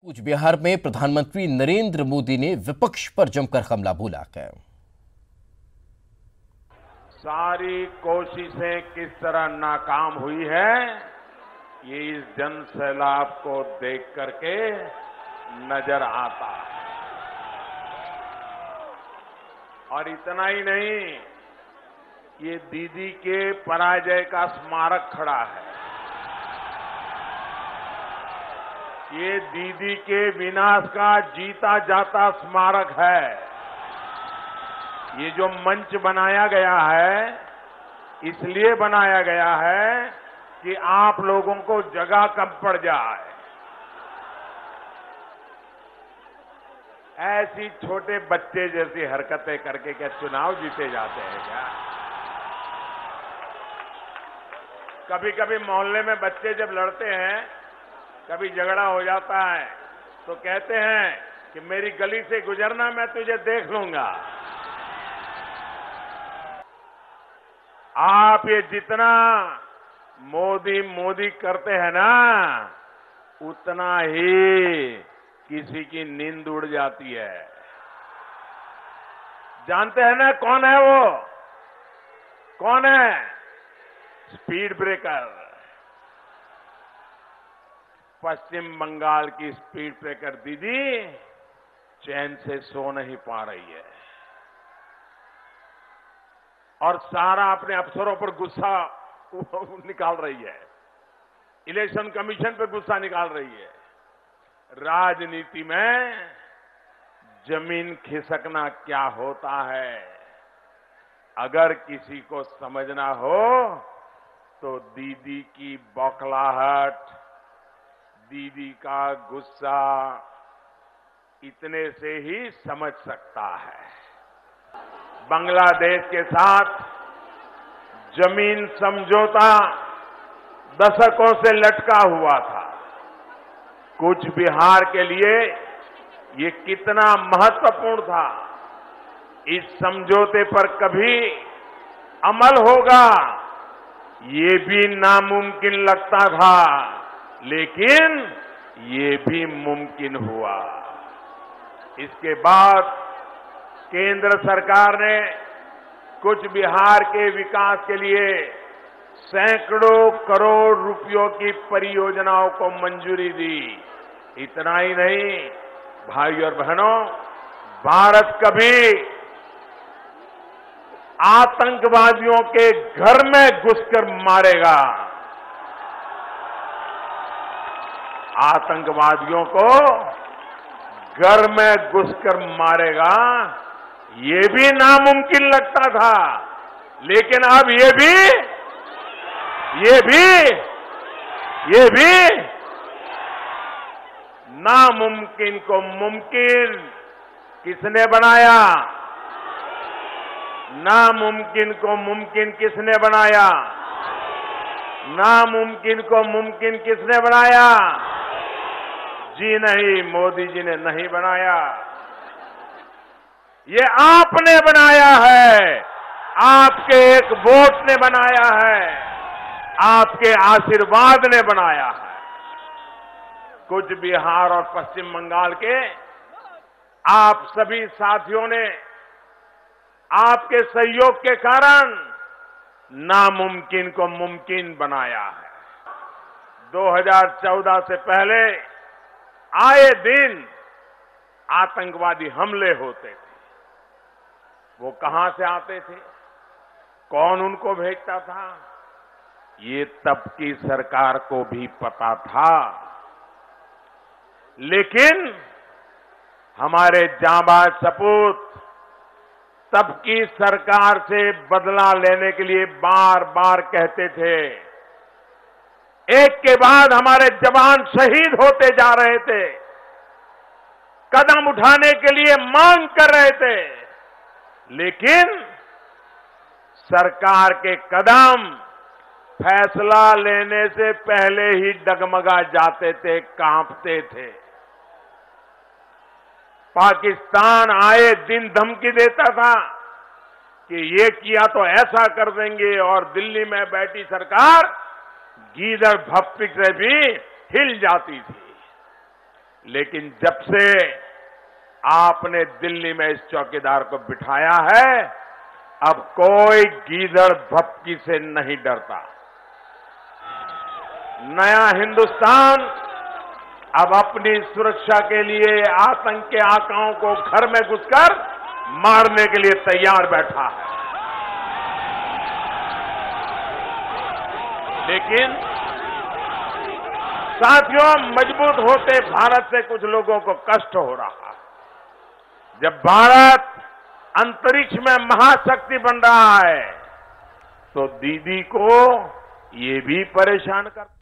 कूच बिहार में प्रधानमंत्री नरेंद्र मोदी ने विपक्ष पर जमकर हमला बोला है। सारी कोशिशें किस तरह नाकाम हुई है, ये इस जन सैलाब को देख करके नजर आता है। और इतना ही नहीं, ये दीदी के पराजय का स्मारक खड़ा है। ये दीदी के विनाश का जीता जाता स्मारक है। ये जो मंच बनाया गया है, इसलिए बनाया गया है कि आप लोगों को जगह कम पड़ जाए। ऐसी छोटे बच्चे जैसी हरकतें करके क्या चुनाव जीते जाते हैं क्या? कभी कभी मोहल्ले में बच्चे जब लड़ते हैं, कभी झगड़ा हो जाता है, तो कहते हैं कि मेरी गली से गुजरना, मैं तुझे देख लूंगा। आप ये जितना मोदी मोदी करते हैं ना, उतना ही किसी की नींद उड़ जाती है। जानते हैं ना कौन है वो? कौन है? Speed breaker. पश्चिम बंगाल की स्पीड ब्रेकर दीदी चैन से सो नहीं पा रही है और सारा अपने अफसरों पर गुस्सा निकाल रही है। इलेक्शन कमीशन पर गुस्सा निकाल रही है। राजनीति में जमीन खिसकना क्या होता है, अगर किसी को समझना हो तो दीदी की बौखलाहट, दीदी का गुस्सा, इतने से ही समझ सकता है। बांग्लादेश के साथ जमीन समझौता दशकों से लटका हुआ था। कूच बिहार के लिए ये कितना महत्वपूर्ण था। इस समझौते पर कभी अमल होगा, ये भी नामुमकिन लगता था, लेकिन ये भी मुमकिन हुआ। इसके बाद केंद्र सरकार ने कूच बिहार के विकास के लिए सैकड़ों करोड़ रुपयों की परियोजनाओं को मंजूरी दी। इतना ही नहीं, भाई और बहनों, भारत कभी आतंकवादियों के घर में घुसकर मारेगा। आतंकवादियों को घर में घुसकर मारेगा, ये भी नामुमकिन लगता था, लेकिन अब ये भी नामुमकिन को मुमकिन किसने बनाया? नामुमकिन को मुमकिन किसने बनाया? नामुमकिन को मुमकिन किसने बनाया? जी नहीं, मोदी जी ने नहीं बनाया, ये आपने बनाया है। आपके एक वोट ने बनाया है, आपके आशीर्वाद ने बनाया है। कूच बिहार और पश्चिम बंगाल के आप सभी साथियों ने आपके सहयोग के कारण नामुमकिन को मुमकिन बनाया है। 2014 से पहले आए दिन आतंकवादी हमले होते थे। वो कहां से आते थे? कौन उनको भेजता था? ये तब की सरकार को भी पता था, लेकिन हमारे जांबाज सपूत तब की सरकार से बदला लेने के लिए बार बार कहते थे। एक के बाद हमारे जवान शहीद होते जा रहे थे, कदम उठाने के लिए मांग कर रहे थे, लेकिन सरकार के कदम फैसला लेने से पहले ही डगमगा जाते थे, कांपते थे। पाकिस्तान आए दिन धमकी देता था कि ये किया तो ऐसा कर देंगे, और दिल्ली में बैठी सरकार गीदड़ भप्पी से भी हिल जाती थी। लेकिन जब से आपने दिल्ली में इस चौकीदार को बिठाया है, अब कोई गीदड़ भपकी से नहीं डरता। नया हिंदुस्तान अब अपनी सुरक्षा के लिए आतंक के आकाओं को घर में घुसकर मारने के लिए तैयार बैठा है। लेकिन साथियों, मजबूत होते भारत से कुछ लोगों को कष्ट हो रहा है। जब भारत अंतरिक्ष में महाशक्ति बन रहा है तो दीदी को ये भी परेशान करता है।